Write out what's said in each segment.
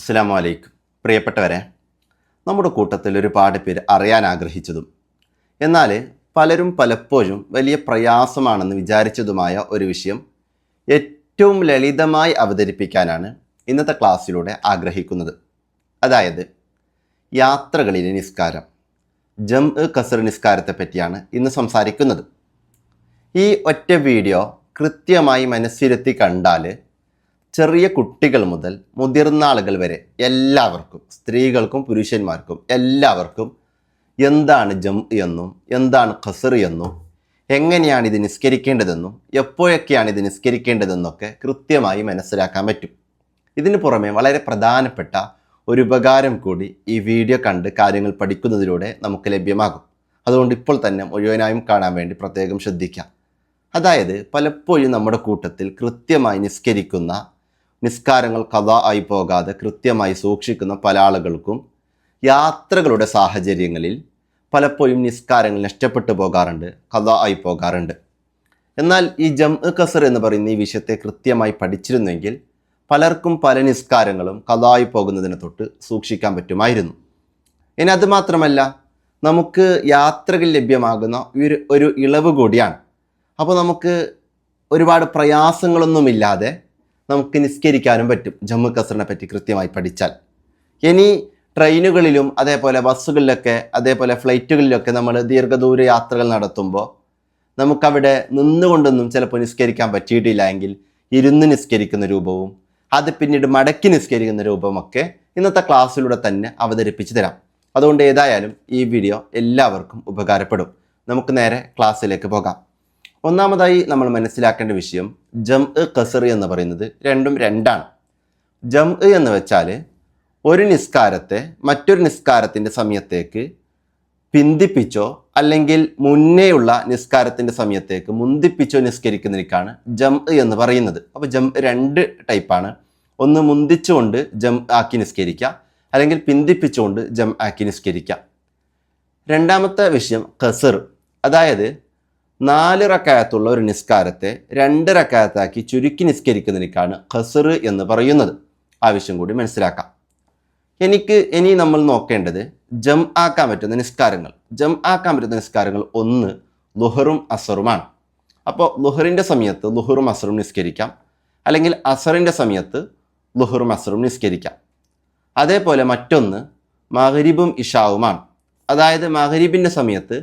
അസ്സലാമു അലൈക്കും. പ്രിയപ്പെട്ടവരെ, നമ്മുടെ കൂട്ടത്തിൽ ഒരുപാട് പേര് അറിയാൻ ആഗ്രഹിച്ചതും എന്നാൽ പലരും പലപ്പോഴും വലിയ പ്രയാസമാണെന്ന് വിചാരിച്ചതുമായ ഒരു വിഷയം ഏറ്റവും ലളിതമായി അവതരിപ്പിക്കാനാണ് ഇന്നത്തെ ക്ലാസ്സിലൂടെ ആഗ്രഹിക്കുന്നത്. അതായത് യാത്രകളിലെ നിസ്കാരം, ജംഅ് ഖസ്ർ നിസ്കാരത്തെ പറ്റിയാണ് ഇന്ന് സംസാരിക്കുന്നത്. ഈ ഒറ്റ വീഡിയോ കൃത്യമായി മനസ്സിരുത്തി കണ്ടാൽ ചെറിയ കുട്ടികൾ മുതൽ മുതിർന്ന ആളുകൾ വരെ എല്ലാവർക്കും, സ്ത്രീകൾക്കും പുരുഷന്മാർക്കും എല്ലാവർക്കും എന്താണ് ജംഅ് എന്നും എന്താണ് ഖസ്ർ എന്നും എങ്ങനെയാണ് ഇത് നിസ്കരിക്കേണ്ടതെന്നും എപ്പോഴൊക്കെയാണ് ഇത് നിസ്കരിക്കേണ്ടതെന്നൊക്കെ കൃത്യമായി മനസ്സിലാക്കാൻ പറ്റും. ഇതിനു പുറമെ വളരെ പ്രധാനപ്പെട്ട ഒരു ഉപകാരം കൂടി ഈ വീഡിയോ കണ്ട് കാര്യങ്ങൾ പഠിക്കുന്നതിലൂടെ നമുക്ക് ലഭ്യമാകും. അതുകൊണ്ട് ഇപ്പോൾ തന്നെ മുഴുവനായും കാണാൻ വേണ്ടി പ്രത്യേകം ശ്രദ്ധിക്കാം. അതായത് പലപ്പോഴും നമ്മുടെ കൂട്ടത്തിൽ കൃത്യമായി നിസ്കരിക്കുന്ന, നിസ്കാരങ്ങൾ ഖദാ ആയി പോകാതെ കൃത്യമായി സൂക്ഷിക്കുന്ന പല ആളുകൾക്കും യാത്രകളുടെ സാഹചര്യങ്ങളിൽ പലപ്പോഴും നിസ്കാരങ്ങൾ നഷ്ടപ്പെട്ടു പോകാറുണ്ട്, ഖദാ ആയി പോകാറുണ്ട്. എന്നാൽ ഈ ജംഅ് ഖസ്ർ എന്ന് പറയുന്ന ഈ വിഷയത്തെ കൃത്യമായി പഠിച്ചിരുന്നെങ്കിൽ പലർക്കും പല നിസ്കാരങ്ങളും ഖദാ ആയി പോകുന്നതിനെ തൊട്ട് സൂക്ഷിക്കാൻ പറ്റുമായിരുന്നു. ഇനി അതുമാത്രമല്ല, നമുക്ക് യാത്രകൾ ലഭ്യമാകുന്ന ഒരു ഇളവ് കൂടിയാണ്. അപ്പോൾ നമുക്ക് ഒരുപാട് പ്രയാസങ്ങളൊന്നുമില്ലാതെ നമുക്ക് നിസ്കരിക്കാനും പറ്റും ജംഅ് ഖസ്റിനെ പറ്റി കൃത്യമായി പഠിച്ചാൽ. ഇനി ട്രെയിനുകളിലും അതേപോലെ ബസ്സുകളിലൊക്കെ അതേപോലെ ഫ്ലൈറ്റുകളിലൊക്കെ നമ്മൾ ദീർഘദൂര യാത്രകൾ നടത്തുമ്പോൾ നമുക്കവിടെ നിന്നുകൊണ്ടൊന്നും ചിലപ്പോൾ നിസ്കരിക്കാൻ പറ്റിയിട്ടില്ല എങ്കിൽ ഇരുന്ന് നിസ്കരിക്കുന്ന രൂപവും അത് പിന്നീട് മടക്കി നിസ്കരിക്കുന്ന രൂപമൊക്കെ ഇന്നത്തെ ക്ലാസ്സിലൂടെ തന്നെ അവതരിപ്പിച്ച് തരാം. അതുകൊണ്ട് ഏതായാലും ഈ വീഡിയോ എല്ലാവർക്കും ഉപകാരപ്പെടും. നമുക്ക് നേരെ ക്ലാസ്സിലേക്ക് പോകാം. ഒന്നാമതായി നമ്മൾ മനസ്സിലാക്കേണ്ട വിഷയം ജംഅ് ഖസ്ർ എന്ന് പറയുന്നത് രണ്ടും രണ്ടാണ്. ജംഅ് എന്ന് വെച്ചാൽ ഒരു നിസ്കാരത്തെ മറ്റൊരു നിസ്കാരത്തിൻ്റെ സമയത്തേക്ക് പിന്തിപ്പിച്ചോ അല്ലെങ്കിൽ മുന്നേയുള്ള നിസ്കാരത്തിൻ്റെ സമയത്തേക്ക് മുന്തിപ്പിച്ചോ നിസ്കരിക്കുന്നതിനാണ് ജംഅ് എന്ന് പറയുന്നത്. അപ്പോൾ ജംഅ് രണ്ട് ടൈപ്പാണ്. ഒന്ന് മുന്തിച്ചുകൊണ്ട് ജംഅ് ആക്കി നിസ്കരിക്കുക, അല്ലെങ്കിൽ പിന്തിപ്പിച്ചുകൊണ്ട് ജംഅ് ആക്കി നിസ്കരിക്കുക. രണ്ടാമത്തെ വിഷയം ഖസ്ർ, അതായത് 4 റക്അത്തുള്ള ഒരു നിസ്കാരത്തെ 2 റക്അത്താക്കി ചുരുക്കി നിസ്കരിക്കുന്നതിനാണ് ഖസ്ർ എന്ന് പറയുന്നത്. ആവശ്യം കൂടി മനസ്സിലാക്കാം. ഇനി നമ്മൾ നോക്കേണ്ടത് ജംഅ് ആക്കാൻ പറ്റുന്ന നിസ്കാരങ്ങൾ. ജംഅ് ആക്കാൻ പറ്റുന്ന നിസ്കാരങ്ങൾ ഒന്ന് ളുഹറും അസറുമാണ്. അപ്പോൾ ളുഹറിൻ്റെ സമയത്ത് ളുഹറും അസറും നിസ്കരിക്കാം, അല്ലെങ്കിൽ അസറിൻ്റെ സമയത്ത് ളുഹറും അസറും നിസ്കരിക്കാം. അതേപോലെ മറ്റൊന്ന് മഗ്രിബും ഇഷാവുമാണ്. അതായത് മഗ്രിബിൻ്റെ സമയത്ത്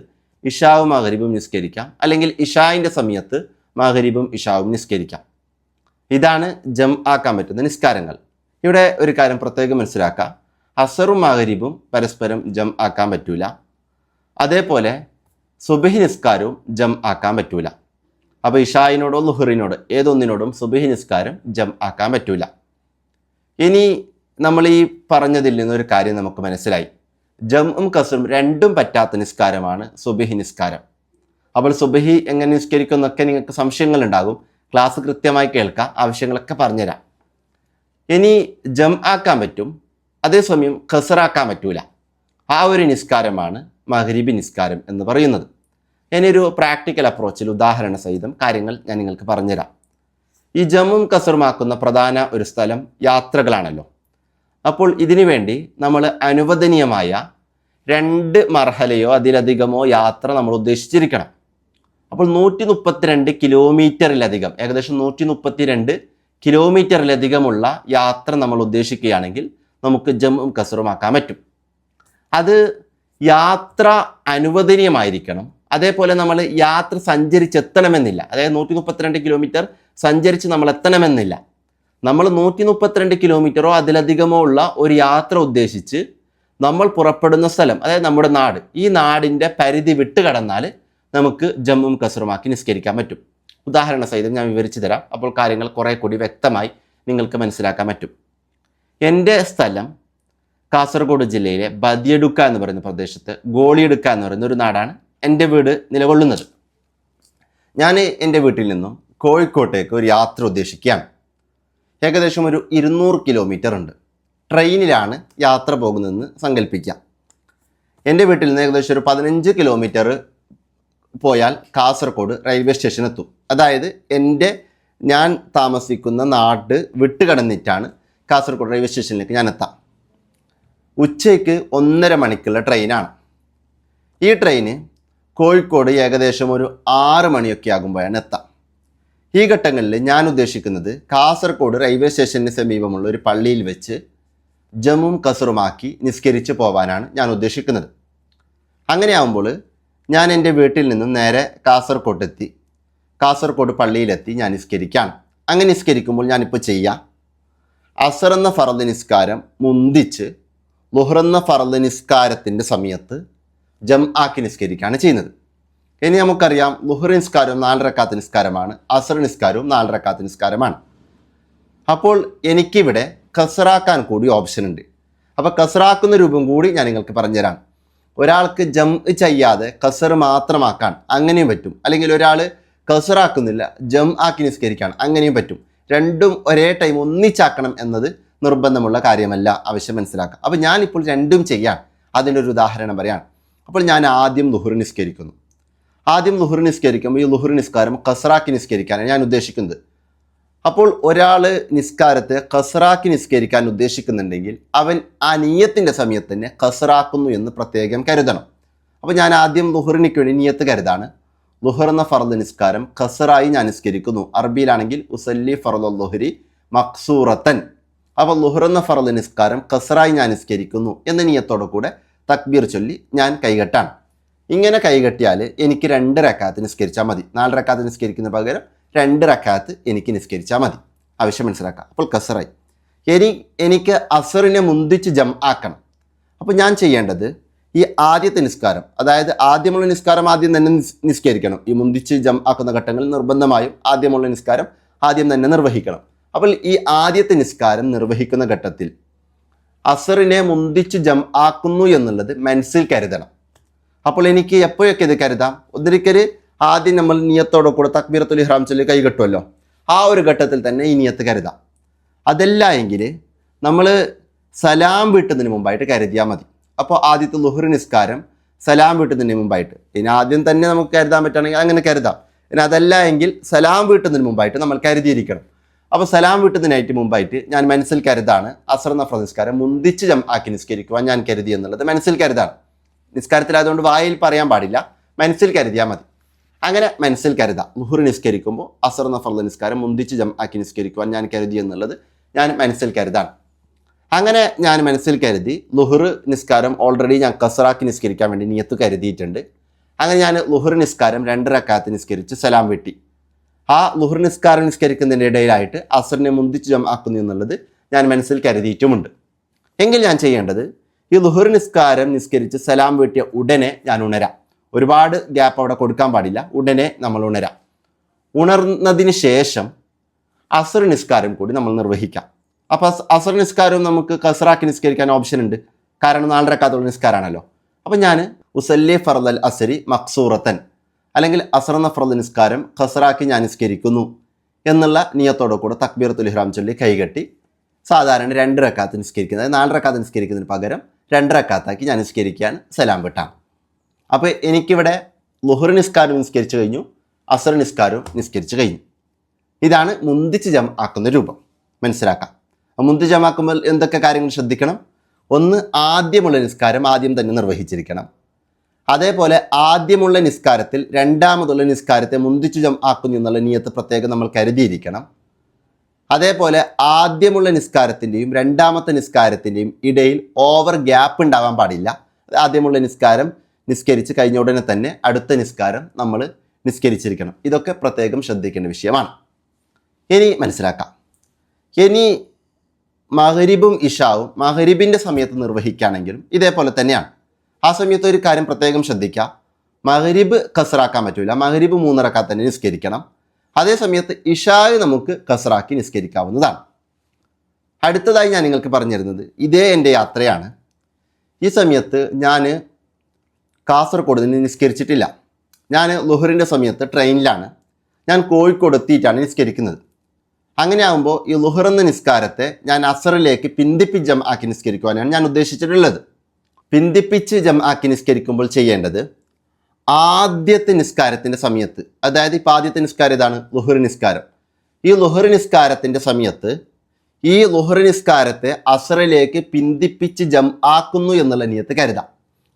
ഇഷാവും മഗ്രിബും നിസ്കരിക്കാം, അല്ലെങ്കിൽ ഇഷായിൻ്റെ സമയത്ത് മഗ്രിബും ഇഷാവും നിസ്കരിക്കാം. ഇതാണ് ജംഅ് ആക്കാൻ പറ്റുന്ന നിസ്കാരങ്ങൾ. ഇവിടെ ഒരു കാര്യം പ്രത്യേകം മനസ്സിലാക്കാം, അസറും മഗ്രിബും പരസ്പരം ജംഅ് ആക്കാൻ പറ്റൂല. അതേപോലെ സുബ്ഹി നിസ്കാരവും ജംഅ് ആക്കാൻ പറ്റൂല. അപ്പോൾ ഇഷായിനോടോ ളുഹറിനോടോ ഏതൊന്നിനോടും സുബ്ഹി നിസ്കാരം ജംഅ് ആക്കാൻ പറ്റൂല. ഇനി നമ്മൾ ഈ പറഞ്ഞതിൽ നിന്നൊരു കാര്യം നമുക്ക് മനസ്സിലായി, ജംഅും ഖസ്റും രണ്ടും പറ്റാത്ത നിസ്കാരമാണ് സുബ്ഹി നിസ്കാരം. അപ്പോൾ സുബ്ഹി എങ്ങനെ നിസ്കരിക്കും എന്നൊക്കെ നിങ്ങൾക്ക് സംശയങ്ങളുണ്ടാകും. ക്ലാസ് കൃത്യമായി കേൾക്കുക, ആവശ്യങ്ങളൊക്കെ പറഞ്ഞുതരാം. ഇനി ജംഅ് ആക്കാൻ പറ്റും, അതേസമയം ഖസ്റാക്കാൻ പറ്റൂല. ആ ഒരു നിസ്കാരമാണ് മഗ്രിബി നിസ്കാരം എന്ന് പറയുന്നത്. ഇനിയൊരു പ്രാക്ടിക്കൽ അപ്രോച്ചിൽ ഉദാഹരണ സഹിതം കാര്യങ്ങൾ ഞാൻ നിങ്ങൾക്ക് പറഞ്ഞുതരാം. ഈ ജംഅും ഖസ്റുമാക്കുന്ന പ്രധാന ഒരു സ്ഥലം യാത്രകളാണല്ലോ. അപ്പോൾ ഇതിനു വേണ്ടി നമ്മൾ അനുവദനീയമായ 2 മർഹലയോ അതിലധികമോ യാത്ര നമ്മൾ ഉദ്ദേശിച്ചിരിക്കണം. അപ്പോൾ 132 കിലോമീറ്ററിലധികം, ഏകദേശം 132 കിലോമീറ്ററിലധികമുള്ള യാത്ര നമ്മൾ ഉദ്ദേശിക്കുകയാണെങ്കിൽ നമുക്ക് ജംഅും ഖസ്റും ആക്കാൻ പറ്റും. അത് യാത്ര അനുവദനീയമായിരിക്കണം. അതേപോലെ നമ്മൾ യാത്ര സഞ്ചരിച്ചെത്തണമെന്നില്ല. അതായത് 132 കിലോമീറ്റർ സഞ്ചരിച്ച് നമ്മൾ എത്തണമെന്നില്ല. നമ്മൾ 132 കിലോമീറ്ററോ അതിലധികമോ ഉള്ള ഒരു യാത്ര ഉദ്ദേശിച്ച് നമ്മൾ പുറപ്പെടുന്ന സ്ഥലം, അതായത് നമ്മുടെ നാട്, ഈ നാടിൻ്റെ പരിധി വിട്ട് കടന്നാൽ നമുക്ക് ജംഅും ഖസ്റുമാക്കി നിസ്കരിക്കാൻ പറ്റും. ഉദാഹരണ സഹിതം ഞാൻ വിവരിച്ചു തരാം. അപ്പോൾ കാര്യങ്ങൾ കുറേ കൂടി വ്യക്തമായി നിങ്ങൾക്ക് മനസ്സിലാക്കാൻ പറ്റും. എൻ്റെ സ്ഥലം കാസർഗോഡ് ജില്ലയിലെ ബദിയടുക്ക എന്ന് പറയുന്ന പ്രദേശത്ത് ഗോളിയടുക്ക എന്ന് പറയുന്ന ഒരു നാടാണ് എൻ്റെ വീട് നിലകൊള്ളുന്നത്. ഞാൻ എൻ്റെ വീട്ടിൽ നിന്നും കോഴിക്കോട്ടേക്ക് ഒരു യാത്ര ഉദ്ദേശിക്കുകയാണ്. ഏകദേശം ഒരു 200 കിലോമീറ്റർ ഉണ്ട്. ട്രെയിനിലാണ് യാത്ര പോകുന്നതെന്ന് സങ്കല്പിക്കാം. എൻ്റെ വീട്ടിൽ നിന്ന് ഏകദേശം ഒരു 15 കിലോമീറ്റർ പോയാൽ കാസർഗോഡ് റെയിൽവേ സ്റ്റേഷൻ എത്തും. അതായത് ഞാൻ താമസിക്കുന്ന നാട് വിട്ടുകടന്നിട്ടാണ് കാസർഗോഡ് റെയിൽവേ സ്റ്റേഷനിലേക്ക് ഞാൻ എത്താം. ഉച്ചയ്ക്ക് 1.5 മണിക്കുള്ള ട്രെയിനാണ്. ഈ ട്രെയിന് കോഴിക്കോട് ഏകദേശം ഒരു 6 മണിയൊക്കെ ആകുമ്പോഴാണ് എത്താം. ഈ ഘട്ടങ്ങളിൽ ഞാൻ ഉദ്ദേശിക്കുന്നത് കാസർഗോഡ് റെയിൽവേ സ്റ്റേഷന് സമീപമുള്ള ഒരു പള്ളിയിൽ വെച്ച് ജമ്മും കസറുമാക്കി നിസ്കരിച്ച് പോകാനാണ് ഞാൻ ഉദ്ദേശിക്കുന്നത്. അങ്ങനെയാകുമ്പോൾ ഞാൻ എൻ്റെ വീട്ടിൽ നിന്നും നേരെ കാസർഗോഡെത്തി കാസർഗോഡ് പള്ളിയിലെത്തി ഞാൻ നിസ്കരിക്കുകയാണ്. അങ്ങനെ നിസ്കരിക്കുമ്പോൾ ഞാനിപ്പോൾ ചെയ്യുക, അസർ എന്ന ഫർദ് നിസ്കാരം മുന്തിച്ച് ളുഹർ എന്ന ഫർദ് നിസ്കാരത്തിൻ്റെ സമയത്ത് ആക്കി നിസ്കരിക്കുകയാണ് ചെയ്യുന്നത്. ഇനി നമുക്കറിയാം ളുഹർ നിസ്കാരവും 4 റക്അത്ത് നിസ്കാരമാണ്, അസർ നിസ്കാരവും 4 റക്അത്ത് നിസ്കാരമാണ്. അപ്പോൾ എനിക്കിവിടെ കസറാക്കാൻ കൂടി ഓപ്ഷൻ ഉണ്ട്. അപ്പോൾ കസറാക്കുന്ന രൂപം കൂടി ഞാൻ നിങ്ങൾക്ക് പറഞ്ഞുതരാം. ഒരാൾക്ക് ചെയ്യാതെ കസർ മാത്രമാക്കാൻ അങ്ങനെയും പറ്റും. അല്ലെങ്കിൽ ഒരാൾ കസറാക്കുന്നില്ല ആക്കി നിസ്കരിക്കാൻ അങ്ങനെയും പറ്റും. രണ്ടും ഒരേ ടൈം ഒന്നിച്ചാക്കണം എന്നത് നിർബന്ധമുള്ള കാര്യമല്ല, ആവശ്യം മനസ്സിലാക്കാം. അപ്പോൾ ഞാനിപ്പോൾ രണ്ടും ചെയ്യാൻ അതിൻ്റെ ഒരു ഉദാഹരണം പറയാം. അപ്പോൾ ഞാൻ ആദ്യം ളുഹർ നിസ്കരിക്കുന്നു. ആദ്യം ളുഹർ നിസ്കരിക്കുമ്പോൾ ഈ ളുഹർ നിസ്കാരം കസറാക്കി നിസ്കരിക്കാനാണ് ഞാൻ ഉദ്ദേശിക്കുന്നത്. അപ്പോൾ ഒരാൾ നിസ്കാരത്തെ കസറാക്കി നിസ്കരിക്കാൻ ഉദ്ദേശിക്കുന്നുണ്ടെങ്കിൽ അവൻ ആ നിയ്യത്തിൻ്റെ സമയത്ത് തന്നെ കസറാക്കുന്നു എന്ന് പ്രത്യേകം കരുതണം. അപ്പോൾ ഞാൻ ആദ്യം ളുഹറിനിക്ക് വേണ്ടി നിയ്യത്ത് കരുതാണ്. ളുഹർ എന്ന ഫർദ് നിസ്കാരം കസറായി ഞാൻ നിസ്കരിക്കുന്നു. അറബിയിലാണെങ്കിൽ ഉസല്ലി ഫർദുൽ ളുഹരി മക്സൂറത്തൻ. അപ്പോൾ ളുഹർ എന്ന ഫർദ് നിസ്കാരം കസറായി ഞാൻ നിസ്കരിക്കുന്നു എന്ന നിയ്യത്തോടു കൂടെ തക്ബീർ ചൊല്ലി ഞാൻ കൈകെട്ടാണ്. ഇങ്ങനെ കൈകെട്ടിയാൽ എനിക്ക് 2 റക്അത്ത് നിസ്കരിച്ചാൽ മതി. 4 റക്അത്ത് നിസ്കരിക്കുന്ന പകരം 2 റക്അത്ത് എനിക്ക് നിസ്കരിച്ചാൽ മതി, ആവശ്യം മനസ്സിലാക്കാം. അപ്പോൾ കസറായി. എനിക്ക് അസറിനെ മുന്തിച്ച് ആക്കണം. അപ്പോൾ ഞാൻ ചെയ്യേണ്ടത് ഈ ആദ്യത്തെ നിസ്കാരം, അതായത് ആദ്യമുള്ള നിസ്കാരം ആദ്യം തന്നെ നിസ്കരിക്കണം. ഈ മുന്തിച്ച് ആക്കുന്ന ഘട്ടങ്ങളിൽ നിർബന്ധമായും ആദ്യമുള്ള നിസ്കാരം ആദ്യം തന്നെ നിർവഹിക്കണം. അപ്പോൾ ഈ ആദ്യത്തെ നിസ്കാരം നിർവഹിക്കുന്ന ഘട്ടത്തിൽ അസറിനെ മുന്തിച്ച് ആക്കുന്നു എന്നുള്ളത് മനസ്സിൽ കരുതണം. അപ്പോൾ എനിക്ക് എപ്പോഴൊക്കെ ഇത് കരുതാം? ഒന്നിരിക്കൽ ആദ്യം നമ്മൾ നിയത്തോടെ കൂടെ തക്ബീറത്തുൽ ഇഹ്റാം ചൊല്ലി കൈകെട്ടുമല്ലോ, ആ ഒരു ഘട്ടത്തിൽ തന്നെ ഈ നിയത്ത് കരുതാം. അതല്ല എങ്കിൽ നമ്മൾ സലാം വീട്ടുന്നതിന് മുമ്പായിട്ട് കരുതിയാൽ മതി. അപ്പോൾ ആദ്യത്തെ ളുഹർ നിസ്കാരം സലാം വീട്ടുന്നതിന് മുമ്പായിട്ട്, ഇനി ആദ്യം തന്നെ നമുക്ക് കരുതാൻ പറ്റുകയാണെങ്കിൽ അങ്ങനെ കരുതാം. ഇനി അതല്ല എങ്കിൽ സലാം വീട്ടുന്നതിന് മുമ്പായിട്ട് നമ്മൾ കരുതിയിരിക്കണം. അപ്പോൾ സലാം വീട്ടുന്നതിനായിട്ട് മുമ്പായിട്ട് ഞാൻ മനസ്സിൽ കരുതാണ് അസർ എന്ന ഫർദ് നിസ്കാരം മുന്തിച്ച് ആക്കി നിസ്കരിക്കുവാൻ ഞാൻ കരുതി എന്നുള്ളത് മനസ്സിൽ കരുതാണ്. നിസ്കാരത്തിലായതുകൊണ്ട് വായിൽ പറയാൻ പാടില്ല, മനസ്സിൽ കരുതിയാൽ മതി. അങ്ങനെ മനസ്സിൽ കരുതാം. ളുഹർ നിസ്കരിക്കുമ്പോൾ അസർ എന്ന ഫർദ് നിസ്കാരം മുന്തിച്ച് ആക്കി നിസ്കരിക്കുവാൻ ഞാൻ കരുതി എന്നുള്ളത് ഞാൻ മനസ്സിൽ കരുതാണ്. അങ്ങനെ ഞാൻ മനസ്സിൽ കരുതി ളുഹർ നിസ്കാരം ഓൾറെഡി ഞാൻ കസറാക്കി നിസ്കരിക്കാൻ വേണ്ടി നിയത്ത് കരുതിയിട്ടുണ്ട്. അങ്ങനെ ഞാൻ ളുഹർ നിസ്കാരം 2 റക്അത്ത് നിസ്കരിച്ച് സലാം വെട്ടി. ആ ളുഹർ നിസ്കാരം നിസ്കരിക്കുന്നതിൻ്റെ ഇടയിലായിട്ട് അസറിനെ മുന്തിച്ച് ആക്കുന്നു എന്നുള്ളത് ഞാൻ മനസ്സിൽ കരുതിയിട്ടുമുണ്ട്. എങ്കിൽ ഞാൻ ചെയ്യേണ്ടത് ഈ ളുഹർ നിസ്കാരം നിസ്കരിച്ച് സലാം വെട്ടിയ ഉടനെ ഞാൻ ഉണരാം. ഒരുപാട് ഗ്യാപ്പ് അവിടെ കൊടുക്കാൻ പാടില്ല, ഉടനെ നമ്മൾ ഉണരാം. ഉണർന്നതിന് ശേഷം അസർ നിസ്കാരം കൂടി നമ്മൾ നിർവഹിക്കാം. അപ്പോൾ അസർ നിസ്കാരവും നമുക്ക് കസറാക്കി നിസ്കരിക്കാൻ ഓപ്ഷൻ ഉണ്ട്, കാരണം 4 റക്അത്തുള്ള നിസ്കാരമാണല്ലോ. അപ്പം ഞാൻ ഉസല്ലി ഫർദൽ അസരി മക്സൂറത്തൻ, അല്ലെങ്കിൽ അസർ എന്ന ഫർദ് നിസ്കാരം കസറാക്കി ഞാൻ നിസ്കരിക്കുന്നു എന്നുള്ള നിയത്തോടെ കൂടെ തക്ബീറത്തുൽ ഇഹ്റാം ചൊല്ലി കൈകെട്ടി സാധാരണ 2 റക്അത്ത് നിസ്കരിക്കുന്നത്, 4 റക്അത്ത് നിസ്കരിക്കുന്നതിന് പകരം 2 റക്അത്താക്കി ഞാൻ നിസ്കരിക്കാൻ സലാം വിട്ടാണ്. അപ്പോൾ എനിക്കിവിടെ ളുഹർ നിസ്കാരം നിസ്കരിച്ചു കഴിഞ്ഞു, അസർ നിസ്കാരവും നിസ്കരിച്ചു കഴിഞ്ഞു. ഇതാണ് മുന്തിച്ച് ആക്കുന്ന രൂപം, മനസ്സിലാക്കാം. മുന്തിച്ച് ആക്കുമ്പോൾ എന്തൊക്കെ കാര്യങ്ങൾ ശ്രദ്ധിക്കണം? ഒന്ന്, ആദ്യമുള്ള നിസ്കാരം ആദ്യം തന്നെ നിർവഹിച്ചിരിക്കണം. അതേപോലെ ആദ്യമുള്ള നിസ്കാരത്തിൽ രണ്ടാമതുള്ള നിസ്കാരത്തെ മുന്തിച്ച് ആക്കുന്നു എന്നുള്ള നിയത്ത് പ്രത്യേകം നമ്മൾ കരുതിയിരിക്കണം. അതേപോലെ ആദ്യമുള്ള നിസ്കാരത്തിൻ്റെയും രണ്ടാമത്തെ നിസ്കാരത്തിൻ്റെയും ഇടയിൽ ഓവർ ഗ്യാപ്പ് ഉണ്ടാവാൻ പാടില്ല. ആദ്യമുള്ള നിസ്കാരം നിസ്കരിച്ച് കഴിഞ്ഞ ഉടനെ തന്നെ അടുത്ത നിസ്കാരം നമ്മൾ നിസ്കരിച്ചിരിക്കണം. ഇതൊക്കെ പ്രത്യേകം ശ്രദ്ധിക്കേണ്ട വിഷയമാണ്. ഇനി മനസ്സിലാക്കാം. ഇനി മഗ്രിബും ഇശാവും മഗ്രിബിൻ്റെ സമയത്ത് നിർവഹിക്കുകയാണെങ്കിലും ഇതേപോലെ തന്നെയാണ്. ആ സമയത്ത് ഒരു കാര്യം പ്രത്യേകം ശ്രദ്ധിക്കുക, മഗ്രിബ് കസറാക്കാൻ പറ്റില്ല. മഗ്രിബ് 3 റക്അത്ത് തന്നെ നിസ്കരിക്കണം. അതേ സമയത്ത് ഇശാവ് നമുക്ക് കസറാക്കി നിസ്കരിക്കാവുന്നതാണ്. അടുത്തതായി ഞാൻ നിങ്ങൾക്ക് പറഞ്ഞു തരുന്നത് ഇതേ എൻ്റെ യാത്രയാണ്. ഈ സമയത്ത് ഞാൻ കാസർഗോഡ് നിന്ന് നിസ്കരിച്ചിട്ടില്ല. ഞാൻ ളുഹറിൻ്റെ സമയത്ത് ട്രെയിനിലാണ്. ഞാൻ കോഴിക്കോട് എത്തിയിട്ടാണ് നിസ്കരിക്കുന്നത്. അങ്ങനെ ആകുമ്പോൾ ഈ ളുഹർ എന്ന നിസ്കാരത്തെ ഞാൻ അസറിലേക്ക് പിന്തിപ്പിച്ച് ആക്കി നിസ്കരിക്കുവാനാണ് ഞാൻ ഉദ്ദേശിച്ചിട്ടുള്ളത്. പിന്തിപ്പിച്ച് ആക്കി നിസ്കരിക്കുമ്പോൾ ചെയ്യേണ്ടത് ആദ്യത്തെ നിസ്കാരത്തിൻ്റെ സമയത്ത്, അതായത് ഇപ്പോൾ ആദ്യത്തെ നിസ്കാരം ഇതാണ് ളുഹർ നിസ്കാരം. ഈ ളുഹർ നിസ്കാരത്തിൻ്റെ സമയത്ത് ഈ ളുഹർ നിസ്കാരത്തെ അസറിലേക്ക് പിന്തിപ്പിച്ച് ജം ആക്കുന്നു എന്നുള്ള നിയത്ത് കരുതാം.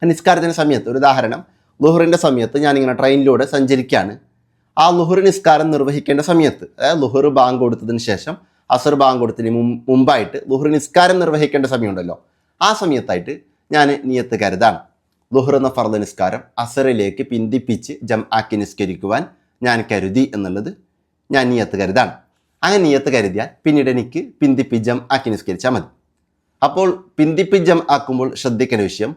നിസ്കാരത്തിൻ്റെ സമയത്ത് ഒരു ഉദാഹരണം, ളുഹറിൻ്റെ സമയത്ത് ഞാനിങ്ങനെ ട്രെയിനിലൂടെ സഞ്ചരിക്കുകയാണ്. ആ ളുഹർ നിസ്കാരം നിർവഹിക്കേണ്ട സമയത്ത്, അതായത് ളുഹർ ബാങ്ക് കൊടുത്തതിന് ശേഷം അസർ ബാങ്ക് കൊടുത്തതിന് മുമ്പായിട്ട് ളുഹർ നിസ്കാരം നിർവഹിക്കേണ്ട സമയമുണ്ടല്ലോ, ആ സമയത്തായിട്ട് ഞാൻ നിയത്ത് കരുതാണ്. ളുഹർ എന്ന ഫർദ് നിസ്കാരം അസറിലേക്ക് പിന്തിപ്പിച്ച് ജം ആക്കി നിസ്കരിക്കുവാൻ ഞാൻ കരുതി എന്നുള്ളത് ഞാൻ നിയത്ത് കരുതാണ്. അങ്ങനെ നിയത്ത് കരുതിയാൽ പിന്നീട് എനിക്ക് പിന്തിപ്പിജം ആക്കി നിസ്കരിച്ചാൽ മതി. അപ്പോൾ പിന്തിപ്പിജം ആക്കുമ്പോൾ ശ്രദ്ധിക്കേണ്ട വിഷയം,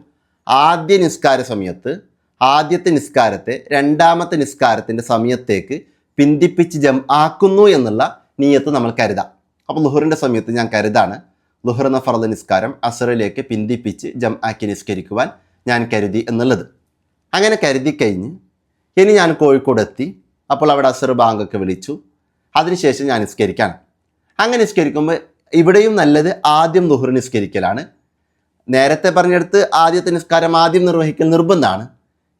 ആദ്യ നിസ്കാര സമയത്ത് ആദ്യത്തെ നിസ്കാരത്തെ രണ്ടാമത്തെ നിസ്കാരത്തിൻ്റെ സമയത്തേക്ക് പിന്തിപ്പിച്ച് ജം ആക്കുന്നു എന്നുള്ള നിയത്ത് നമ്മൾ കരുതാം. അപ്പോൾ ളുഹറിൻ്റെ സമയത്ത് ഞാൻ കരുതാണ് ളുഹർ എന്ന ഫർദ് നിസ്കാരം അസറിലേക്ക് പിന്തിപ്പിച്ച് ജം ആക്കി നിസ്കരിക്കുവാൻ ഞാൻ കരുതി എന്നുള്ളത്. അങ്ങനെ കരുതി കഴിഞ്ഞ് ഇനി ഞാൻ കോഴിക്കോട് എത്തി. അപ്പോൾ അവിടെ അസർ ബാങ്കൊക്കെ വിളിച്ചു. അതിനുശേഷം ഞാൻ നിസ്കരിക്കാണ്. അങ്ങനെ നിസ്കരിക്കുമ്പോൾ ഇവിടെയും നല്ലത് ആദ്യം ളുഹർ നിസ്കരിക്കലാണ്. നേരത്തെ പറഞ്ഞെടുത്ത് ആദ്യത്തെ നിസ്കാരം ആദ്യം നിർവഹിക്കൽ നിർബന്ധമാണ്.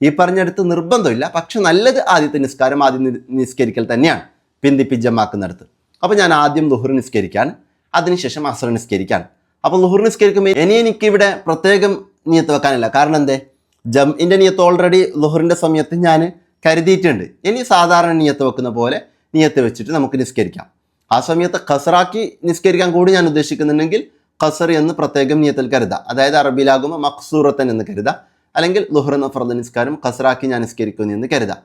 ഈ പറഞ്ഞെടുത്ത് നിർബന്ധമില്ല, പക്ഷെ നല്ലത് ആദ്യത്തെ നിസ്കാരം ആദ്യം നിസ്കരിക്കൽ തന്നെയാണ് പിന്തിപ്പിജമാക്കുന്നിടത്ത്. അപ്പോൾ ഞാൻ ആദ്യം ളുഹർ നിസ്കരിക്കാൻ, അതിനുശേഷം അസർ നിസ്കരിക്കാൻ. അപ്പോൾ ളുഹർ നിസ്കരിക്കുമ്പോൾ ഇനി എനിക്കിവിടെ പ്രത്യേകം നിയത്ത് വെക്കാനില്ല. കാരണം എന്തേ, ജംഇൻ്റെ നിയത്ത് ഓൾറെഡി ളുഹറിൻ്റെ സമയത്ത് ഞാൻ കരുതിയിട്ടുണ്ട്. ഇനി സാധാരണ നിയത്ത് വെക്കുന്ന പോലെ നിയത്ത് വെച്ചിട്ട് നമുക്ക് നിസ്കരിക്കാം. ആ സമയത്ത് ഖസറാക്കി നിസ്കരിക്കാൻ കൂടി ഞാൻ ഉദ്ദേശിക്കുന്നുണ്ടെങ്കിൽ ഖസർ എന്ന് പ്രത്യേകം നിയത്തിൽ കരുതാം. അതായത് അറബിയിലാകുമ്പോൾ മഖ്സൂറത്തൻ എന്ന് കരുതാം. അല്ലെങ്കിൽ ളുഹർ എന്ന ഫർദ് നിസ്കാരം ഖസറാക്കി ഞാൻ നിസ്കരിക്കുന്നു എന്ന് കരുതാം.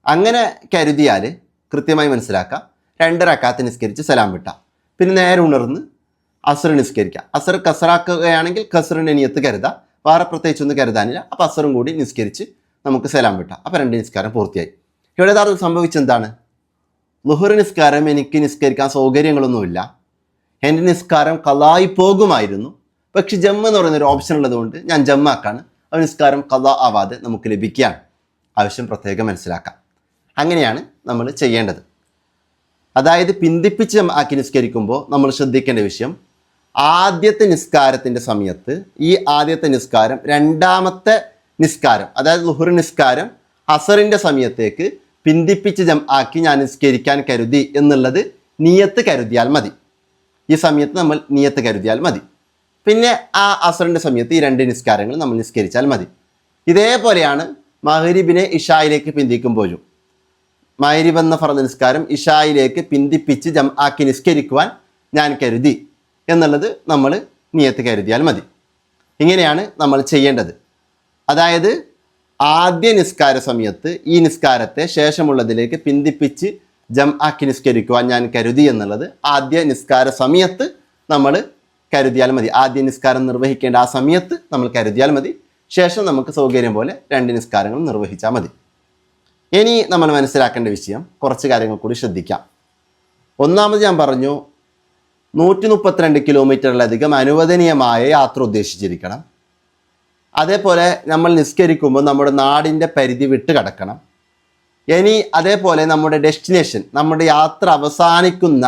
അങ്ങനെ കരുതിയാൽ കൃത്യമായി മനസ്സിലാക്കാം, 2 റക്അത്ത് നിസ്കരിച്ച് സലാം വിട്ടാം. പിന്നെ നേരെ ഉണർന്ന് അസർ നിസ്കരിക്കാം. അസർ ഖസറാക്കുകയാണെങ്കിൽ ഖസറിൻ്റെ നിയത്ത് കരുതാം. വേറെ പ്രത്യേകിച്ചൊന്നും കരുതാനില്ല. അപ്പോൾ അസറും കൂടി നിസ്കരിച്ച് നമുക്ക് സലാം വിട്ടാം. അപ്പോൾ 2 നിസ്കാരം പൂർത്തിയായി. ഇവിടെ യഥാർത്ഥം സംഭവിച്ചെന്താണ്, ളുഹർ നിസ്കാരം എനിക്ക് നിസ്കരിക്കാൻ സൗകര്യങ്ങളൊന്നുമില്ല. എൻ്റെ നിസ്കാരം ഖളായി പോകുമായിരുന്നു. പക്ഷെ ജമ്മ് എന്ന് പറയുന്നൊരു ഓപ്ഷൻ ഉള്ളതുകൊണ്ട് ഞാൻ ജമ്മാക്കാണ്. ആ നിസ്കാരം ഖളാ ആവാതെ നമുക്ക് ലഭിക്കുകയാണ്. ആവശ്യം പ്രത്യേകം മനസ്സിലാക്കാം. അങ്ങനെയാണ് നമ്മൾ ചെയ്യേണ്ടത്. അതായത് പിന്തിപ്പിച്ച് ആക്കി നിസ്കരിക്കുമ്പോൾ നമ്മൾ ശ്രദ്ധിക്കേണ്ട വിഷയം, ആദ്യത്തെ നിസ്കാരത്തിൻ്റെ സമയത്ത് ഈ ആദ്യത്തെ നിസ്കാരം രണ്ടാമത്തെ നിസ്കാരം, അതായത് ളുഹർ നിസ്കാരം അസറിൻ്റെ സമയത്തേക്ക് പിന്തിപ്പിച്ച് ജം ആക്കി ഞാൻ നിസ്കരിക്കാൻ കരുതി എന്നുള്ളത് നിയത്ത് കരുതിയാൽ മതി. ഈ സമയത്ത് നമ്മൾ നിയത്ത് കരുതിയാൽ മതി. പിന്നെ ആ അസറിൻ്റെ സമയത്ത് ഈ 2 നിസ്കാരങ്ങൾ നമ്മൾ നിസ്കരിച്ചാൽ മതി. ഇതേപോലെയാണ് മഗ്രിബിനെ ഇഷായിലേക്ക് പിന്തിക്കുമ്പോഴും. മഗ്രിബ് എന്ന ഫർദ് നിസ്കാരം ഇഷായിലേക്ക് പിന്തിപ്പിച്ച് ജം ആക്കി നിസ്കരിക്കുവാൻ ഞാൻ കരുതി എന്നുള്ളത് നമ്മൾ നിയത്ത് കരുതിയാൽ മതി. ഇങ്ങനെയാണ് നമ്മൾ ചെയ്യേണ്ടത്. അതായത് ആദ്യ നിസ്കാര സമയത്ത് ഈ നിസ്കാരത്തെ ശേഷമുള്ളതിലേക്ക് പിന്തിപ്പിച്ച് ജം ആക്കി നിസ്കരിക്കുവാൻ ഞാൻ കരുതി എന്നുള്ളത് ആദ്യ നിസ്കാര സമയത്ത് നമ്മൾ കരുതിയാൽ മതി. ആദ്യ നിസ്കാരം നിർവഹിക്കേണ്ട ആ സമയത്ത് നമ്മൾ കരുതിയാൽ മതി. ശേഷം നമുക്ക് സൗകര്യം പോലെ 2 നിസ്കാരങ്ങൾ നിർവഹിച്ചാൽ മതി. ഇനി നമ്മൾ മനസ്സിലാക്കേണ്ട വിഷയം, കുറച്ച് കാര്യങ്ങൾ കൂടി ശ്രദ്ധിക്കാം. ഒന്നാമത് ഞാൻ പറഞ്ഞു, 132 കിലോമീറ്ററിലധികം അനുവദനീയമായ യാത്ര ഉദ്ദേശിച്ചിരിക്കണം. അതേപോലെ നമ്മൾ നിസ്കരിക്കുമ്പോൾ നമ്മുടെ നാടിൻ്റെ പരിധി വിട്ട് കടക്കണം. ഇനി അതേപോലെ നമ്മുടെ ഡെസ്റ്റിനേഷൻ, നമ്മുടെ യാത്ര അവസാനിക്കുന്ന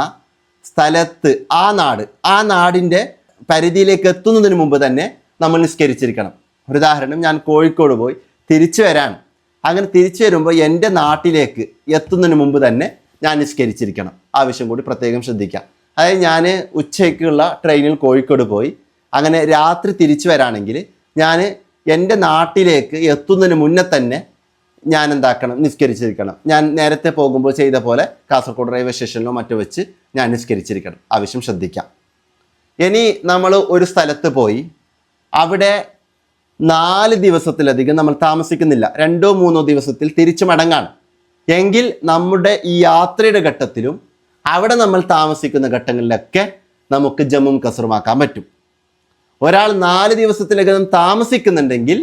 സ്ഥലത്ത് ആ നാടിൻ്റെ പരിധിയിലേക്ക് എത്തുന്നതിന് മുമ്പ് തന്നെ നമ്മൾ നിസ്കരിച്ചിരിക്കണം. ഒരു ഉദാഹരണം, ഞാൻ കോഴിക്കോട് പോയി തിരിച്ചു വരാണ്. അങ്ങനെ തിരിച്ചു വരുമ്പോൾ എൻ്റെ നാട്ടിലേക്ക് എത്തുന്നതിന് മുമ്പ് തന്നെ ഞാൻ നിസ്കരിച്ചിരിക്കണം. ആവശ്യം കൂടി പ്രത്യേകം ശ്രദ്ധിക്കാം. അതായത് ഞാൻ ഉച്ചയ്ക്കുള്ള ട്രെയിനിൽ കോഴിക്കോട് പോയി അങ്ങനെ രാത്രി തിരിച്ചു വരാണെങ്കിൽ ഞാൻ എൻ്റെ നാട്ടിലേക്ക് എത്തുന്നതിന് മുന്നേ തന്നെ ഞാൻ എന്താക്കണം, നിസ്കരിച്ചിരിക്കണം. ഞാൻ നേരത്തെ പോകുമ്പോൾ ചെയ്ത പോലെ കാസർഗോഡ് റെയിൽവേ സ്റ്റേഷനിലോ മറ്റോ വെച്ച് ഞാൻ നിസ്കരിച്ചിരിക്കണം. ആവശ്യം ശ്രദ്ധിക്കാം. ഇനി നമ്മൾ ഒരു സ്ഥലത്ത് പോയി അവിടെ 4 ദിവസത്തിലധികം നമ്മൾ താമസിക്കുന്നില്ല, 2-3 ദിവസത്തിൽ തിരിച്ചു മടങ്ങാണ് എങ്കിൽ നമ്മുടെ ഈ യാത്രയുടെ ഘട്ടത്തിലും അവിടെ നമ്മൾ താമസിക്കുന്ന ഘട്ടങ്ങളിലൊക്കെ നമുക്ക് ജമ്മും കസറുമാക്കാൻ പറ്റും. ഒരാൾ 4 ദിവസത്തിലധികം താമസിക്കുന്നുണ്ടെങ്കിൽ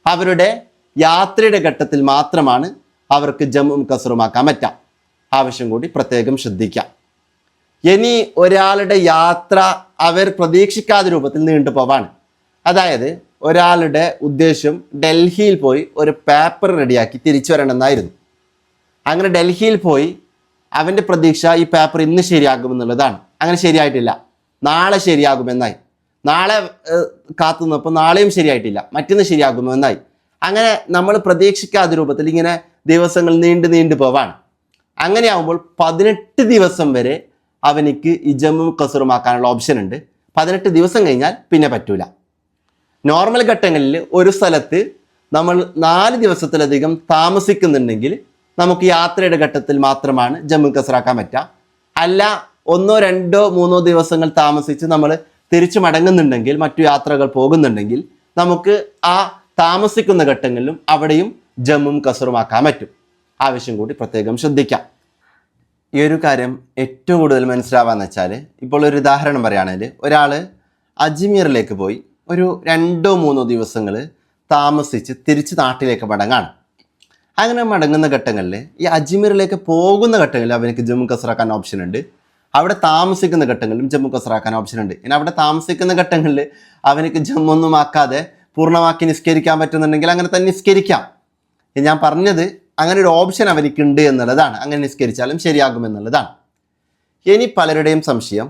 അവരുടെ യാത്രയുടെ ഘട്ടത്തിൽ മാത്രമാണ് അവർക്ക് ജമ്മും കസറുമാക്കാൻ പറ്റാം. ആവശ്യം കൂടി പ്രത്യേകം ശ്രദ്ധിക്കാം. ഇനി ഒരാളുടെ യാത്ര അവർ പ്രതീക്ഷിക്കാത്ത രൂപത്തിൽ നീണ്ടുപോവാണ്. അതായത് ഒരാളുടെ ഉദ്ദേശം ഡൽഹിയിൽ പോയി ഒരു പേപ്പർ റെഡിയാക്കി തിരിച്ചു വരണമെന്നായിരുന്നു. അങ്ങനെ ഡൽഹിയിൽ പോയി അവൻ്റെ പ്രതീക്ഷ ഈ പേപ്പർ ഇന്ന് ശരിയാകുമെന്നുള്ളതാണ്. അങ്ങനെ ശരിയായിട്ടില്ല, നാളെ ശരിയാകുമെന്നായി. നാളെ കാത്തു നിന്നപ്പോൾ നാളെയും ശരിയായിട്ടില്ല, മറ്റൊന്ന് ശരിയാകുമെന്നായി. അങ്ങനെ നമ്മൾ പ്രതീക്ഷിക്കാത്ത രൂപത്തിൽ ഇങ്ങനെ ദിവസങ്ങൾ നീണ്ടു പോവാണ്. അങ്ങനെയാവുമ്പോൾ 18 ദിവസം വരെ അവനിക്ക് ഈ ജമ്മും കസറുമാക്കാനുള്ള ഓപ്ഷൻ ഉണ്ട്. 18 ദിവസം കഴിഞ്ഞാൽ പിന്നെ പറ്റൂല. നോർമൽ ഘട്ടങ്ങളിൽ ഒരു സ്ഥലത്ത് നമ്മൾ 4 ദിവസത്തിലധികം താമസിക്കുന്നുണ്ടെങ്കിൽ നമുക്ക് യാത്രയുടെ ഘട്ടത്തിൽ മാത്രമാണ് ജമ്മു കസറാക്കാൻ പറ്റുക. അല്ല 1, 2, 3 ദിവസങ്ങൾ താമസിച്ച് നമ്മൾ തിരിച്ചു മടങ്ങുന്നുണ്ടെങ്കിൽ, മറ്റു യാത്രകൾ പോകുന്നുണ്ടെങ്കിൽ നമുക്ക് ആ താമസിക്കുന്ന ഘട്ടങ്ങളിലും അവിടെയും ജമ്മും കസറുമാക്കാൻ പറ്റും. ആവശ്യം കൂടി പ്രത്യേകം ശ്രദ്ധിക്കാം. ഈ ഒരു കാര്യം ഏറ്റവും കൂടുതൽ മനസ്സിലാവാന്ന് വെച്ചാൽ, ഇപ്പോൾ ഒരു ഉദാഹരണം പറയുകയാണെങ്കിൽ, ഒരാൾ അജ്മീറിലേക്ക് പോയി ഒരു 2-3 ദിവസങ്ങൾ താമസിച്ച് തിരിച്ച് നാട്ടിലേക്ക് മടങ്ങാണ്. അങ്ങനെ മടങ്ങുന്ന ഘട്ടങ്ങളിൽ ഈ അജ്മീറിലേക്ക് പോകുന്ന ഘട്ടങ്ങളിൽ അവനക്ക് ജമ്മു കസറാക്കാൻ ഓപ്ഷൻ ഉണ്ട്. അവിടെ താമസിക്കുന്ന ഘട്ടങ്ങളിലും ജമ്മു കസറാക്കാൻ ഓപ്ഷൻ ഉണ്ട്. ഇനി അവിടെ താമസിക്കുന്ന ഘട്ടങ്ങളിൽ അവനക്ക് ജമ്മൊന്നും ആക്കാതെ പൂർണ്ണമാക്കി നിസ്കരിക്കാൻ പറ്റുന്നുണ്ടെങ്കിൽ അങ്ങനെ തന്നെ നിസ്കരിക്കാം. ഞാൻ പറഞ്ഞത് അങ്ങനെ ഒരു ഓപ്ഷൻ അവനിക്കുണ്ട് എന്നുള്ളതാണ്. അങ്ങനെ നിസ്കരിച്ചാലും ശരിയാകുമെന്നുള്ളതാണ്. ഇനി പലരുടെയും സംശയം,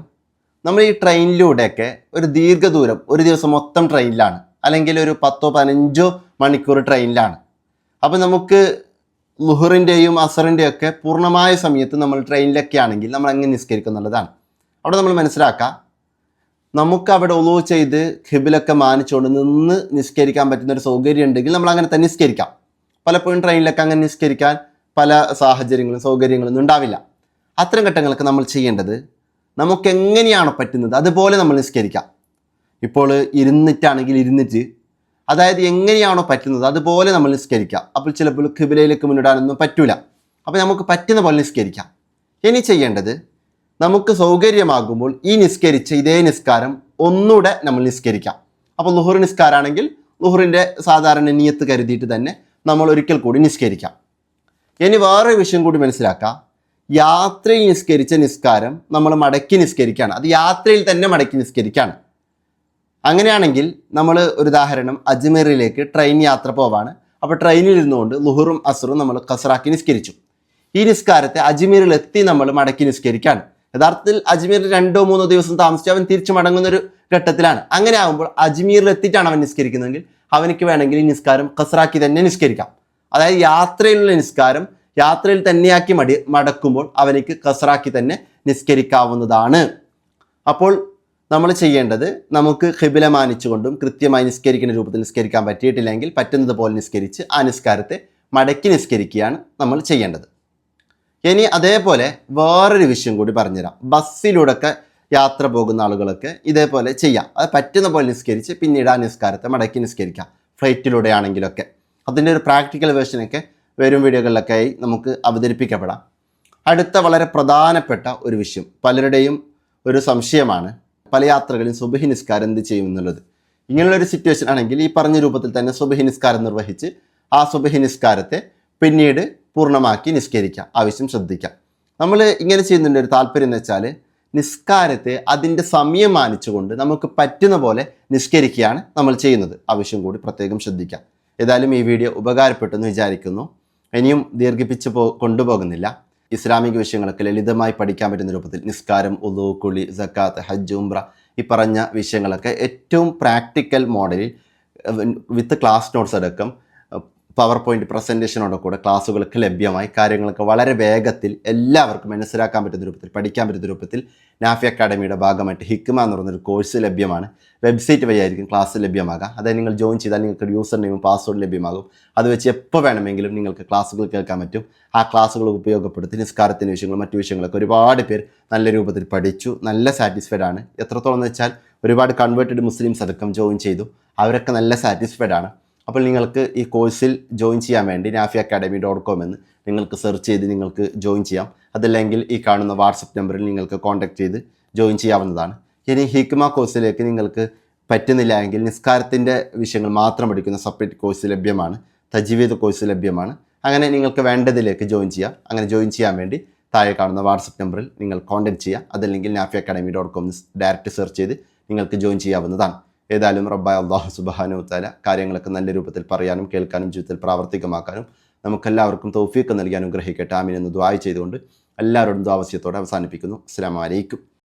നമ്മൾ ഈ ട്രെയിനിലൂടെയൊക്കെ ഒരു ദീർഘദൂരം ഒരു ദിവസം മൊത്തം ട്രെയിനിലാണ്, അല്ലെങ്കിൽ ഒരു 10-15 മണിക്കൂർ ട്രെയിനിലാണ്. അപ്പോൾ നമുക്ക് ളുഹറിൻ്റെയും അസറിൻ്റെയും ഒക്കെ പൂർണ്ണമായ സമയത്ത് നമ്മൾ ട്രെയിനിലൊക്കെ ആണെങ്കിൽ നമ്മൾ അങ്ങനെ നിസ്കരിക്കും എന്നുള്ളതാണ്. അവിടെ നമ്മൾ മനസ്സിലാക്കുക, നമുക്ക് അവിടെ ഒളു ചെയ്ത് ഖിബിലൊക്കെ മാനിച്ചുകൊണ്ട് നിന്ന് നിസ്കരിക്കാൻ പറ്റുന്ന ഒരു സൗകര്യം ഉണ്ടെങ്കിൽ നമ്മൾ അങ്ങനെ തന്നെ നിസ്കരിക്കാം. പലപ്പോഴും ട്രെയിനിലൊക്കെ അങ്ങനെ നിസ്കരിക്കാൻ പല സാഹചര്യങ്ങളും സൗകര്യങ്ങളൊന്നും ഉണ്ടാവില്ല. അത്തരം ഘട്ടങ്ങളൊക്കെ നമ്മൾ ചെയ്യേണ്ടത്, നമുക്ക് എങ്ങനെയാണോ പറ്റുന്നത് അതുപോലെ നമ്മൾ നിസ്കരിക്കാം. ഇപ്പോൾ ഇരുന്നിട്ടാണെങ്കിൽ ഇരുന്നിട്ട്, അതായത് എങ്ങനെയാണോ പറ്റുന്നത് അതുപോലെ നമ്മൾ നിസ്കരിക്കാം. അപ്പോൾ ചിലപ്പോൾ ഖിബിലയിലേക്ക് മുന്നിടാനൊന്നും പറ്റൂല. അപ്പോൾ നമുക്ക് പറ്റുന്ന പോലെ നിസ്കരിക്കാം. ഇനി ചെയ്യേണ്ടത്, നമുക്ക് സൗകര്യമാകുമ്പോൾ ഈ നിസ്കരിച്ച ഇതേ നിസ്കാരം ഒന്നുകൂടെ നമ്മൾ നിസ്കരിക്കാം. അപ്പോൾ ളുഹർ നിസ്കാരമാണെങ്കിൽ ളുഹറിൻ്റെ സാധാരണ നിയത്ത് കരുതിയിട്ട് തന്നെ നമ്മൾ ഒരിക്കൽ കൂടി നിസ്കരിക്കാം. ഇനി വേറെ വിഷയം കൂടി മനസ്സിലാക്കാം, യാത്രയിൽ നിസ്കരിച്ച നിസ്കാരം നമ്മൾ മടക്കി നിസ്കരിക്കുകയാണ്. അത് യാത്രയിൽ തന്നെ മടക്കി നിസ്കരിക്കുകയാണ്. അങ്ങനെയാണെങ്കിൽ നമ്മൾ ഒരു ഉദാഹരണം, അജ്മീറിലേക്ക് ട്രെയിൻ യാത്ര പോവാണ്. അപ്പോൾ ട്രെയിനിൽ ഇരുന്നുകൊണ്ട് ളുഹറും അസറും നമ്മൾ കസറാക്കി നിസ്കരിച്ചു. ഈ നിസ്കാരത്തെ അജ്മീറിലെത്തി നമ്മൾ മടക്കി നിസ്കരിക്കുകയാണ്. യഥാർത്ഥത്തിൽ അജ്മീറിൽ 2-3 ദിവസം താമസിച്ച് അവൻ തിരിച്ചു മടങ്ങുന്നൊരു ഘട്ടത്തിലാണ്. അങ്ങനെ ആകുമ്പോൾ അജ്മീറിലെത്തിയിട്ടാണ് അവൻ നിസ്കരിക്കുന്നതെങ്കിൽ അവനക്ക് വേണമെങ്കിൽ ഈ നിസ്കാരം കസറാക്കി തന്നെ നിസ്കരിക്കാം. അതായത് യാത്രയിലുള്ള നിസ്കാരം യാത്രയിൽ തന്നെയാക്കി മടക്കുമ്പോൾ അവനക്ക് കസറാക്കി തന്നെ നിസ്കരിക്കാവുന്നതാണ്. അപ്പോൾ നമ്മൾ ചെയ്യേണ്ടത്, നമുക്ക് ഖിബില മാനിച്ചുകൊണ്ടും കൃത്യമായി നിസ്കരിക്കുന്ന രൂപത്തിൽ നിസ്കരിക്കാൻ പറ്റിയിട്ടില്ലെങ്കിൽ പറ്റുന്നത് പോലെ നിസ്കരിച്ച് ആ നിസ്കാരത്തെ മടക്കി നിസ്കരിക്കുകയാണ് നമ്മൾ ചെയ്യേണ്ടത്. ഇനി അതേപോലെ വേറൊരു വിഷയം കൂടി പറഞ്ഞുതരാം. ബസ്സിലൂടെയൊക്കെ യാത്ര പോകുന്ന ആളുകളൊക്കെ ഇതേപോലെ ചെയ്യാം. അത് പറ്റുന്ന പോലെ നിസ്കരിച്ച് പിന്നീട് ആ നിസ്കാരത്തെ മടക്കി നിസ്കരിക്കാം. ഫ്ലൈറ്റിലൂടെ ആണെങ്കിലൊക്കെ അതിൻ്റെ ഒരു പ്രാക്ടിക്കൽ വേർഷനൊക്കെ വരും വീഡിയോകളിലൊക്കെ ആയി നമുക്ക് അവതരിപ്പിക്കപ്പെടാം. അടുത്ത വളരെ പ്രധാനപ്പെട്ട ഒരു വിഷയം, പലരുടെയും ഒരു സംശയമാണ്, പല യാത്രകളിലും സുബഹി നിസ്കാരം എന്ത് ചെയ്യും എന്നുള്ളത്. ഇങ്ങനെയുള്ളൊരു സിറ്റുവേഷൻ ആണെങ്കിൽ ഈ പറഞ്ഞ രൂപത്തിൽ തന്നെ സുബഹി നിസ്കാരം നിർവഹിച്ച് ആ സുബഹി നിസ്കാരത്തെ പിന്നീട് പൂർണ്ണമാക്കി നിസ്കരിക്കാം. ആവശ്യം ശ്രദ്ധിക്കാം. നമ്മൾ ഇങ്ങനെ ചെയ്യുന്നതിൻ്റെ ഒരു താല്പര്യം എന്ന് വെച്ചാൽ, നിസ്കാരത്തെ അതിൻ്റെ സമയം മാനിച്ചുകൊണ്ട് നമുക്ക് പറ്റുന്ന പോലെ നിസ്കരിക്കുകയാണ് നമ്മൾ ചെയ്യുന്നത്. ആവശ്യം കൂടി പ്രത്യേകം ശ്രദ്ധിക്കാം. ഏതായാലും ഈ വീഡിയോ ഉപകാരപ്പെട്ടെന്ന് വിചാരിക്കുന്നു. ഇനിയും ദീർഘിപ്പിച്ച് കൊണ്ടുപോകുന്നില്ല. ഇസ്ലാമിക വിഷയങ്ങളൊക്കെ ലളിതമായി പഠിക്കാൻ പറ്റുന്ന രൂപത്തിൽ നിസ്കാരം, ഉളു, കുളി, സക്കാത്ത്, ഹജ്ജ്, ഉംറ, ഈ പറഞ്ഞ വിഷയങ്ങളൊക്കെ ഏറ്റവും പ്രാക്ടിക്കൽ മോഡലിൽ വിത്ത് ക്ലാസ് നോട്ട്സ് അടക്കം പവർ പോയിൻ്റ് പ്രസൻറ്റേഷനോടെ കൂടെ ക്ലാസ്സുകളൊക്കെ ലഭ്യമായി കാര്യങ്ങളൊക്കെ വളരെ വേഗത്തിൽ എല്ലാവർക്കും മനസ്സിലാക്കാൻ പറ്റുന്ന രൂപത്തിൽ പഠിക്കാൻ പറ്റുന്ന രൂപത്തിൽ നാഫി അക്കാഡമിയുടെ ഭാഗമായിട്ട് ഹിക്മ എന്ന് പറയുന്നൊരു കോഴ്സ് ലഭ്യമാണ്. വെബ്സൈറ്റ് വഴിയായിരിക്കും ക്ലാസ് ലഭ്യമാകുക. അതായത് നിങ്ങൾ ജോയിൻ ചെയ്താൽ നിങ്ങൾക്ക് യൂസർ നെയിമും പാസ്വേഡ് ലഭ്യമാകും. അത് വെച്ച് എപ്പോൾ വേണമെങ്കിലും നിങ്ങൾക്ക് ക്ലാസ്സുകൾ കേൾക്കാൻ പറ്റും. ആ ക്ലാസ്സുകൾ ഉപയോഗപ്പെടുത്തി നിസ്കാരത്തിൻ്റെ വിഷയങ്ങളും മറ്റു വിഷയങ്ങളൊക്കെ ഒരുപാട് പേർ നല്ല രൂപത്തിൽ പഠിച്ചു, നല്ല സാറ്റിസ്ഫൈഡ് ആണ്. എത്രത്തോളം എന്ന് വെച്ചാൽ ഒരുപാട് കൺവേർട്ടഡ് മുസ്ലിംസ് അടക്കം ജോയിൻ ചെയ്തു. അവരൊക്കെ നല്ല സാറ്റിസ്ഫൈഡ് ആണ്. അപ്പോൾ നിങ്ങൾക്ക് ഈ കോഴ്സിൽ ജോയിൻ ചെയ്യാൻ വേണ്ടി nafiacademy.com എന്ന് നിങ്ങൾക്ക് സെർച്ച് ചെയ്ത് നിങ്ങൾക്ക് ജോയിൻ ചെയ്യാം. അതല്ലെങ്കിൽ ഈ കാണുന്ന വാട്സപ്പ് നമ്പറിൽ നിങ്ങൾക്ക് കോൺടാക്ട് ചെയ്ത് ജോയിൻ ചെയ്യാവുന്നതാണ്. ഇനി ഹിക്മ കോഴ്സിലേക്ക് നിങ്ങൾക്ക് പറ്റുന്നില്ല എങ്കിൽ നിസ്കാരത്തിൻ്റെ വിഷയങ്ങൾ മാത്രം പഠിക്കുന്ന സെപ്പറേറ്റ് കോഴ്സ് ലഭ്യമാണ്. തജ്വീദ് കോഴ്സ് ലഭ്യമാണ്. അങ്ങനെ നിങ്ങൾക്ക് വേണ്ടതിലേക്ക് ജോയിൻ ചെയ്യാം. അങ്ങനെ ജോയിൻ ചെയ്യാൻ വേണ്ടി താഴെ കാണുന്ന വാട്സപ്പ് നമ്പറിൽ നിങ്ങൾ കോൺടാക്ട് ചെയ്യുക. അതല്ലെങ്കിൽ nafiacademy.com ഡയറക്റ്റ് സെർച്ച് ചെയ്ത് നിങ്ങൾക്ക് ജോയിൻ ചെയ്യാവുന്നതാണ്. ഏതായാലും റബ്ബായ അല്ലാഹു സുബ്ഹാനഹു വ തആല കാര്യങ്ങളൊക്കെ നല്ല രൂപത്തിൽ പറയാനും കേൾക്കാനും ജീവിതത്തിൽ പ്രാവർത്തികമാക്കാനും നമുക്കെല്ലാവർക്കും തൗഫീഖ് നൽകി അനുഗ്രഹിക്കട്ടെ. ആമീൻ എന്ന് ദുആ ചെയ്തുകൊണ്ട് എല്ലാവരോടും ദുആ വസിയത്തോടെ അവസാനിപ്പിക്കുന്നു. അസ്സലാമു അലൈക്കും.